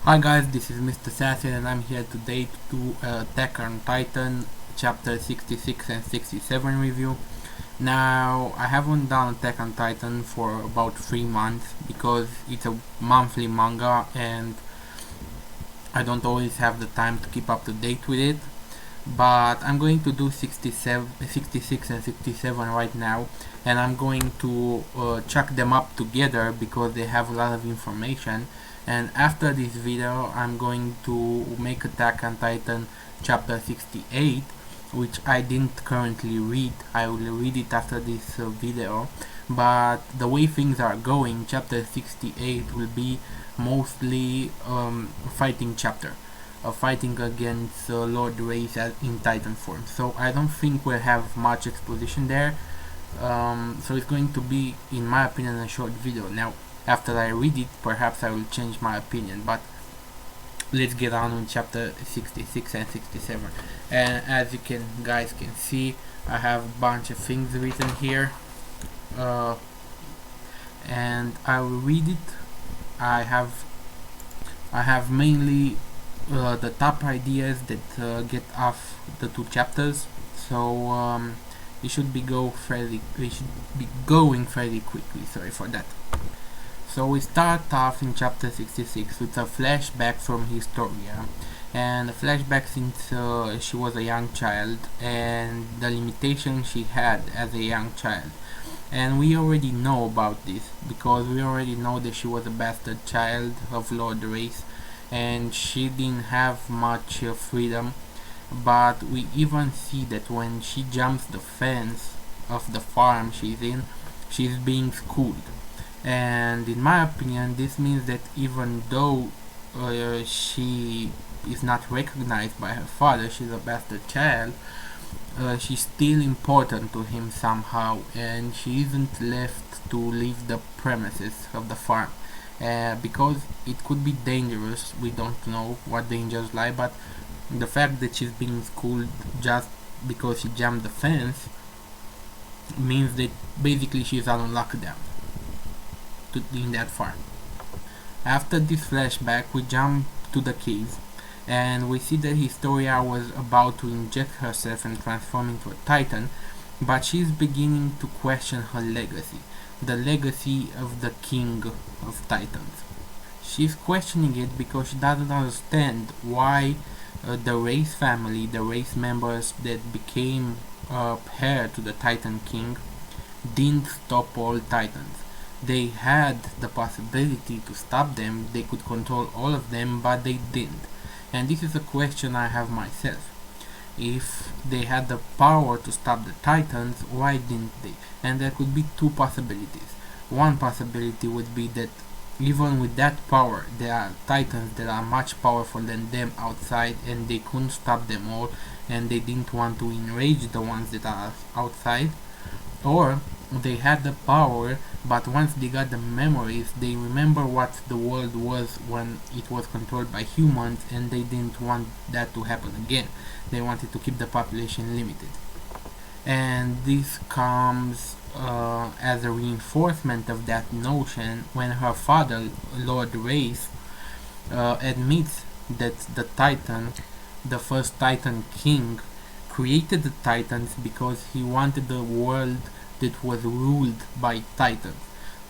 Hi guys, this is Mr. Assassin and I'm here today to do Attack on Titan chapter 66 and 67 review. Now, I haven't done Attack on Titan for about 3 months because it's a monthly manga and I don't always have the time to keep up to date with it. But I'm going to do 66 and 67 right now, and I'm going to chuck them up together because they have a lot of information. And after this video I'm going to make Attack on Titan chapter 68, which I didn't currently read. I will read it after this video, but the way things are going, chapter 68 will be mostly fighting chapter. Fighting against Lord Race in Titan form. So I don't think we'll have much exposition there. So it's going to be, in my opinion, a short video. Now, after I read it, perhaps I will change my opinion. But let's get on with chapter 66 and 67. And as you guys can see, I have a bunch of things written here. And I will read it. I have mainly the top ideas that get off the two chapters, so we should be going fairly quickly. Sorry for that. So we start off in chapter 66 with a flashback from Historia, and a flashback since she was a young child and the limitations she had as a young child. And we already know about this because we already know that she was a bastard child of Lord Race and she didn't have much freedom. But we even see that when she jumps the fence of the farm she's in, she's being schooled. And in my opinion, this means that even though she is not recognized by her father, she's a bastard child, she's still important to him somehow, and she isn't left to leave the premises of the farm. Because it could be dangerous. We don't know what dangers lie, but the fact that she's being schooled just because she jumped the fence means that basically she's on lockdown in that farm. After this flashback, we jump to the cave and we see that Historia was about to inject herself and transform into a Titan, but she's beginning to question her legacy, the legacy of the King of Titans. She's questioning it because she doesn't understand why the Race family, the Race members that became heir to the Titan King, didn't stop all Titans. They had the possibility to stop them, they could control all of them, but they didn't. And this is a question I have myself. If they had the power to stop the Titans, why didn't they? And there could be two possibilities. One possibility would be that even with that power, there are Titans that are much powerful than them outside and they couldn't stop them all and they didn't want to enrage the ones that are outside. Or they had the power, but once they got the memories, they remember what the world was when it was controlled by humans and they didn't want that to happen again. They wanted to keep the population limited. And this comes as a reinforcement of that notion when her father, Lord Race, admits that the Titan, the first Titan King, created the Titans because he wanted a world that was ruled by Titans.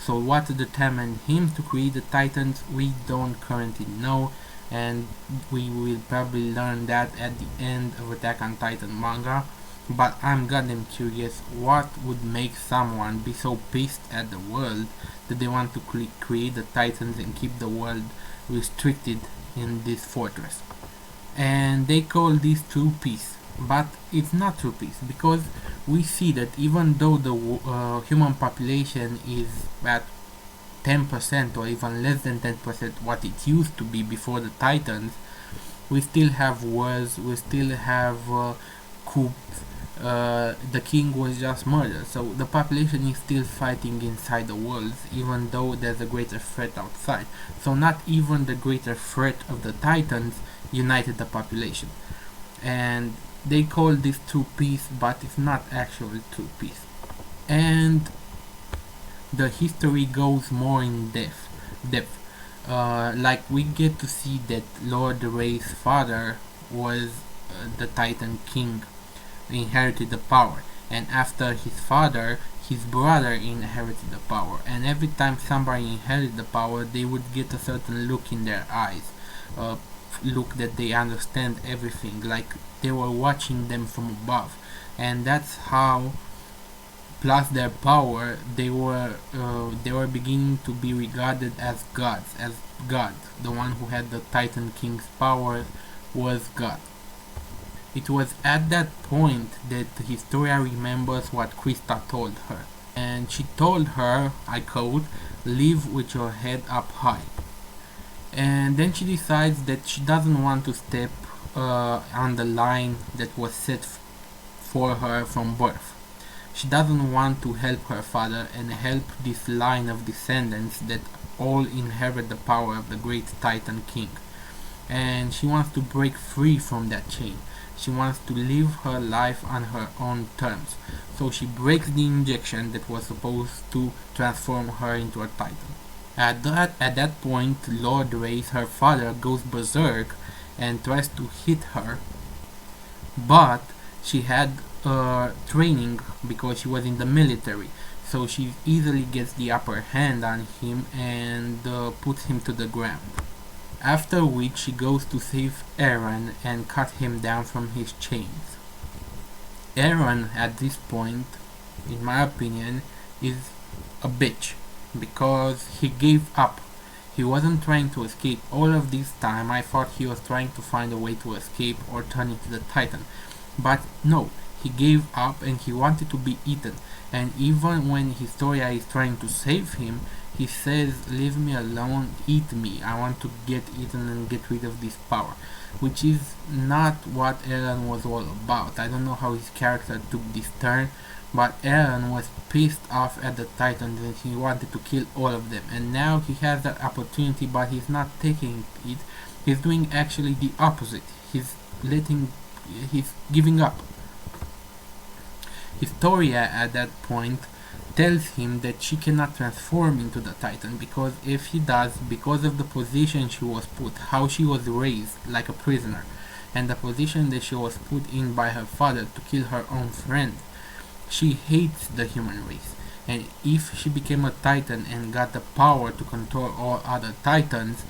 So what determined him to create the Titans, we don't currently know, and we will probably learn that at the end of Attack on Titan manga. But I'm goddamn curious, what would make someone be so pissed at the world that they want to create the Titans and keep the world restricted in this fortress? And they call this true peace, but it's not true peace because we see that even though the human population is at 10% or even less than 10% what it used to be before the Titans, we still have wars, we still have coups. The king was just murdered, so the population is still fighting inside the walls even though there's a greater threat outside. So not even the greater threat of the Titans united the population, and they call this true peace, but it's not actually true peace. And the history goes more in depth. Like we get to see that Lord Ray's father was the Titan King, inherited the power, and after his father, his brother inherited the power, and every time somebody inherited the power, they would get a certain look in their eyes, a look that they understand everything, like they were watching them from above, and that's how, plus their power, they were beginning to be regarded as gods, as God. The one who had the Titan King's power was God. It was at that point that Historia remembers what Krista told her. And she told her, I quote, "Live with your head up high." And then she decides that she doesn't want to step on the line that was set for her from birth. She doesn't want to help her father and help this line of descendants that all inherit the power of the great Titan King. And she wants to break free from that chain. She wants to live her life on her own terms. So she breaks the injection that was supposed to transform her into a Titan. At that point, Lord Race, her father, goes berserk and tries to hit her, but she had training because she was in the military, so she easily gets the upper hand on him and puts him to the ground. After which she goes to save Aaron and cut him down from his chains. Aaron at this point, in my opinion, is a bitch because he gave up. He wasn't trying to escape. All of this time I thought he was trying to find a way to escape or turn into the Titan. But no, he gave up and he wanted to be eaten. And even when Historia is trying to save him, he says, "Leave me alone, eat me. I want to get eaten and get rid of this power." Which is not what Aaron was all about. I don't know how his character took this turn, but Aaron was pissed off at the Titans and he wanted to kill all of them. And now he has that opportunity, but he's not taking it. He's doing actually the opposite. He's giving up. Historia at that point tells him that she cannot transform into the Titan because if he does, because of the position she was put, how she was raised like a prisoner, and the position that she was put in by her father to kill her own friend, she hates the human race. And if she became a Titan and got the power to control all other Titans,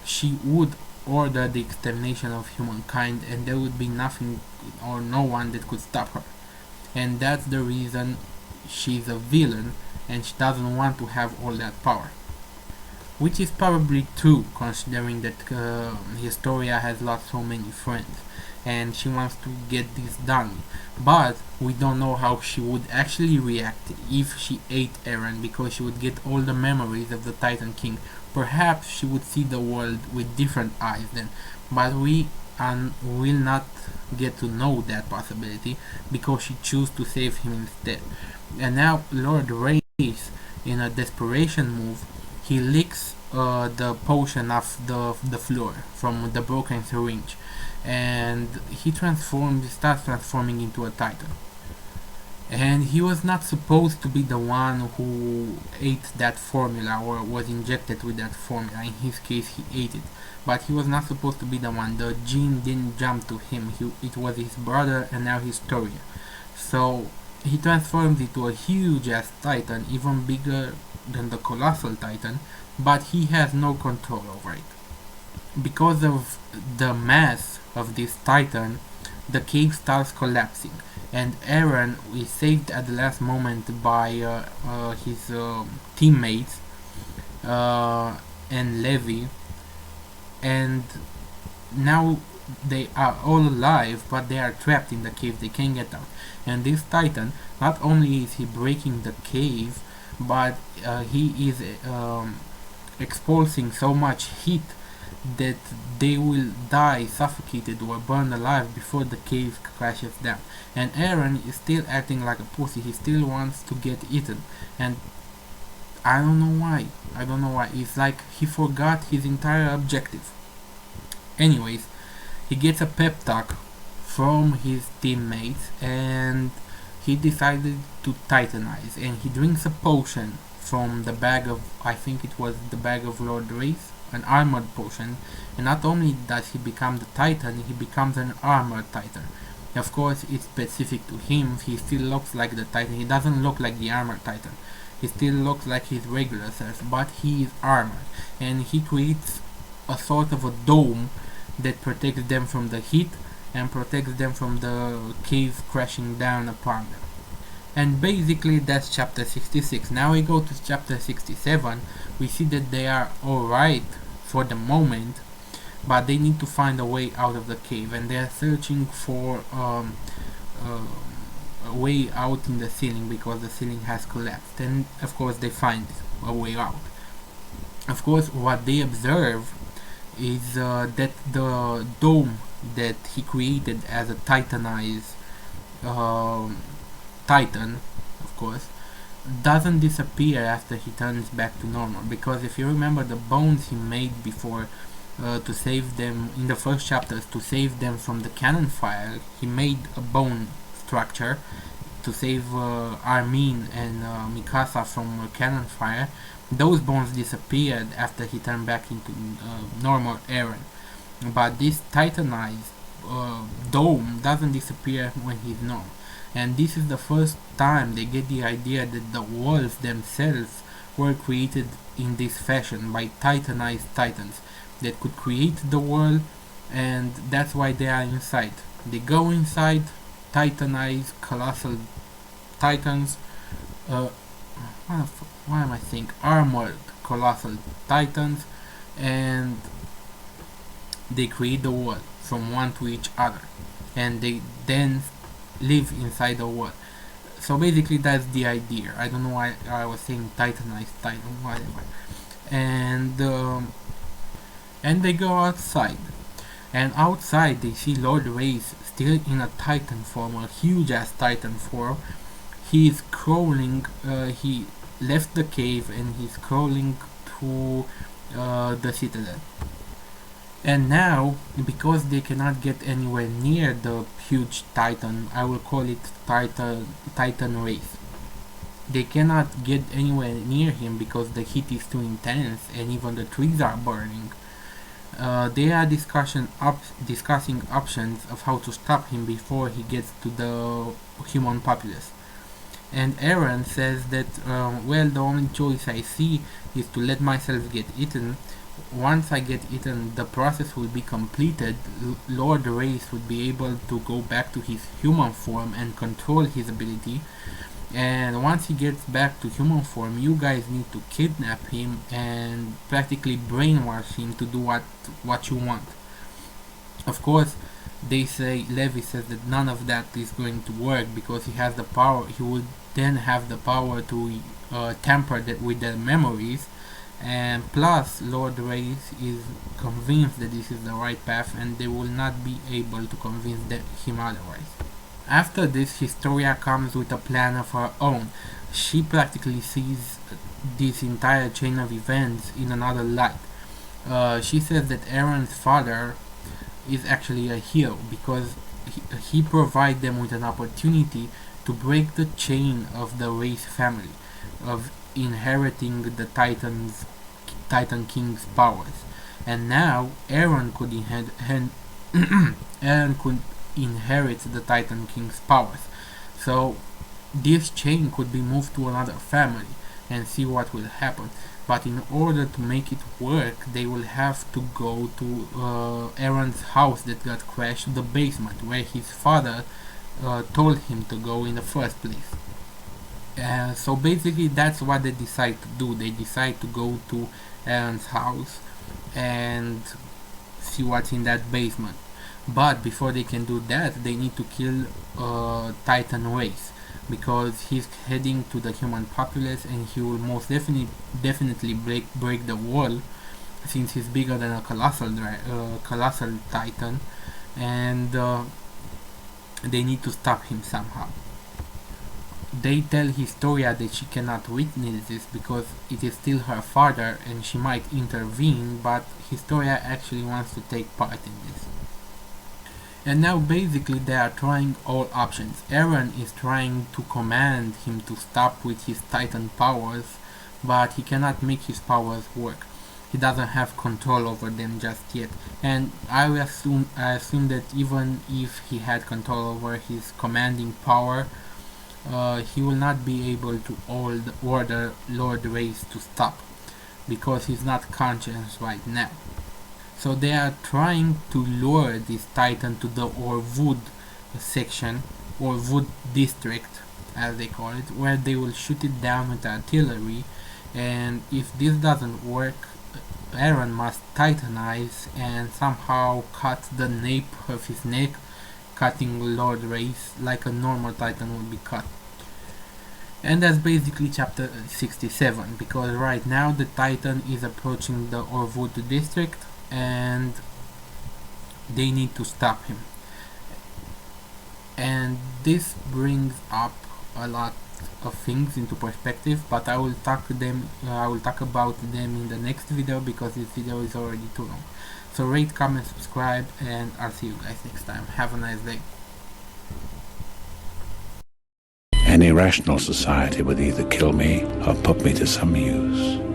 she would order the extermination of humankind and there would be nothing or no one that could stop her. And that's the reason she's a villain and she doesn't want to have all that power. Which is probably true considering that Historia has lost so many friends and she wants to get this done. But we don't know how she would actually react if she ate Eren because she would get all the memories of the Titan King. Perhaps she would see the world with different eyes then, but we will not get to know that possibility because she chose to save him instead. And now Lord Race, in a desperation move, he licks the potion off the floor from the broken syringe and he starts transforming into a Titan. And he was not supposed to be the one who ate that formula or was injected with that formula. In his case, he ate it. But he was not supposed to be the one. The gene didn't jump to him. It was his brother and now Historia. So he transforms into a huge ass Titan, even bigger than the Colossal Titan, but he has no control over it. Because of the mass of this Titan, the cave starts collapsing. And Eren is saved at the last moment by his teammates and Levi, and now they are all alive, but they are trapped in the cave. They can't get out. And this Titan, not only is he breaking the cave, but he is expulsing so much heat that they will die suffocated or burned alive before the cave crashes down. And Eren is still acting like a pussy. He still wants to get eaten, and I don't know why. It's like he forgot his entire objective. Anyways, he gets a pep talk from his teammates and he decided to Titanize, and he drinks a potion from the bag of, I think it was the bag of Lord Race, an armored potion, and not only does he become the Titan, he becomes an armored Titan. Of course, it's specific to him. He still looks like the Titan. He doesn't look like the armored Titan. He still looks like his regular self, but he is armored, and he creates a sort of a dome that protects them from the heat and protects them from the cave crashing down upon them. And basically that's chapter 66. Now we go to chapter 67. We see that they are alright for the moment, but they need to find a way out of the cave, and they are searching for a way out in the ceiling because the ceiling has collapsed, and of course they find a way out. Of course, what they observe is that the dome that he created as a titanized Titan, of course, doesn't disappear after he turns back to normal, because if you remember the bones he made before to save them in the first chapters, to save them from the cannon fire, he made a bone structure to save Armin and Mikasa from cannon fire. Those bones disappeared after he turned back into normal Eren, but this titanized dome doesn't disappear when he's normal. And this is the first time they get the idea that the walls themselves were created in this fashion by titanized titans that could create the world, and that's why they are inside. They go inside, titanized colossal titans, why am I saying armored colossal titans, and they create the world from one to each other, and they then live inside the world. So basically that's the idea. I don't know why I was saying titanized titan, whatever. And they go outside, and outside they see Lord Race still in a titan form, a huge ass titan form. He is crawling, he left the cave and he's crawling to the citadel. And now, because they cannot get anywhere near the huge titan, I will call it Titan Race. They cannot get anywhere near him because the heat is too intense and even the trees are burning. They are discussing options of how to stop him before he gets to the human populace. And Eren says that, well, the only choice I see is to let myself get eaten. Once I get eaten, the process will be completed. Lord Race would be able to go back to his human form and control his ability. And once he gets back to human form, you guys need to kidnap him and practically brainwash him to do what you want. Of course, they say, Levi says that none of that is going to work because he has the power. He would then have the power to tamper that with their memories. And plus, Lord Race is convinced that this is the right path, and they will not be able to convince him otherwise. After this, Historia comes with a plan of her own. She practically sees this entire chain of events in another light. She says that Eren's father is actually a hero because he provides them with an opportunity to break the chain of the Race family, of inheriting the Titan King's powers. And now Eren could inherit the Titan King's powers. So this chain could be moved to another family and see what will happen. But in order to make it work, they will have to go to Eren's house that got crashed, the basement, where his father told him to go in the first place. So basically that's what they decide to do. They decide to go to Eren's house and see what's in that basement. But before they can do that, they need to kill Titan Race, because he's heading to the human populace and he will most definitely break the wall, since he's bigger than a colossal titan, and they need to stop him somehow. They tell Historia that she cannot witness this because it is still her father and she might intervene, but Historia actually wants to take part in this. And now basically they are trying all options. Eren is trying to command him to stop with his titan powers, but he cannot make his powers work. he doesn't have control over them just yet. And I assume that even if he had control over his commanding power, he will not be able to order Lord Race to stop, because he's not conscious right now. So they are trying to lure this Titan to the Orwood section, Orwood district as they call it, where they will shoot it down with artillery. And if this doesn't work, Aaron must Titanize and somehow cut the nape of his neck, cutting Lord Race like a normal Titan would be cut. And that's basically chapter 67, because right now the Titan is approaching the Orwood district and they need to stop him. And this brings up a lot of things into perspective, but I will talk about them in the next video, because this video is already too long. So rate, comment, subscribe, and I'll see you guys next time. Have a nice day. Any rational society would either kill me or put me to some use.